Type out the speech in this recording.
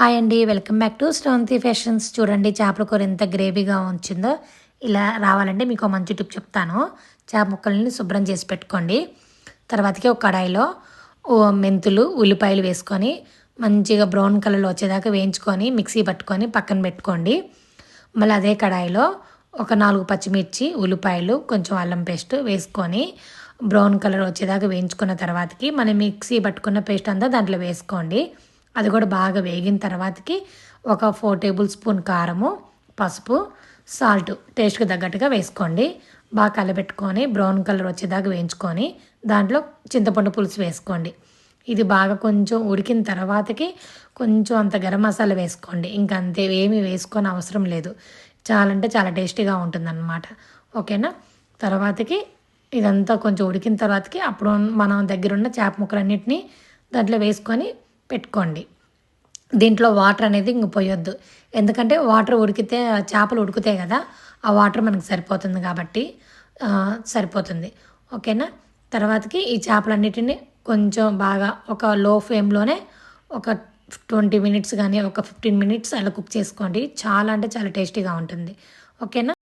Hi అండి, welcome back to Sravanthi fashions. చూడండి చేపల కూర ఎంత గ్రేవీగా ఉంచిందో. ఇలా రావాలంటే మీకు ఒక మంచి టిప్ చెప్తాను. చేప ముక్కల్ని శుభ్రం చేసి పెట్టుకోండి. తర్వాతకి ఒక కడాయిలో మెంతులు ఉల్లిపాయలు వేసుకొని మంచిగా బ్రౌన్ కలర్లో వచ్చేదాకా వేయించుకొని మిక్సీ పట్టుకొని పక్కన పెట్టుకోండి. మళ్ళీ అదే కడాయిలో ఒక 4 పచ్చిమిర్చి ఉల్లిపాయలు కొంచెం అల్లం పేస్ట్ వేసుకొని బ్రౌన్ కలర్ వచ్చేదాకా వేయించుకున్న తర్వాతకి మనం మిక్సీ పట్టుకున్న పేస్ట్ అంతా దాంట్లో వేసుకోండి. అది కూడా బాగా వేగిన తర్వాతకి ఒక 4 టేబుల్ స్పూన్ కారము, పసుపు, సాల్ట్ టేస్ట్కి తగ్గట్టుగా వేసుకోండి. బాగా కలబెట్టుకొని బ్రౌన్ కలర్ వచ్చేదాకా వేయించుకొని దాంట్లో చింతపండు పులుసు వేసుకోండి. ఇది బాగా కొంచెం ఉడికిన తర్వాతకి కొంచెం అంత గరం మసాలా వేసుకోండి. ఇంకా అంతే, ఏమీ వేసుకొని అవసరం లేదు. చాలా అంటే చాలా టేస్టీగా ఉంటుందన్నమాట. ఓకేనా. తర్వాతకి ఇదంతా కొంచెం ఉడికిన తర్వాతకి అప్పుడు మనం దగ్గరున్న చేప ముక్కలన్నిటినీ దాంట్లో వేసుకొని పెట్టుకోండి. దీంట్లో వాటర్ అనేది ఇంక పోయొద్దు, ఎందుకంటే వాటర్ ఉడికితే చేపలు ఉడుకుతాయి కదా, ఆ వాటర్ మనకు సరిపోతుంది కాబట్టి సరిపోతుంది. ఓకేనా. తర్వాతకి ఈ చేపలన్నిటిని కొంచెం బాగా ఒక లో ఫ్లేమ్లోనే ఒక 20 మినిట్స్ కానీ ఒక 15 మినిట్స్ అలా కుక్ చేసుకోండి. చాలా అంటే చాలా టేస్టీగా ఉంటుంది. ఓకేనా.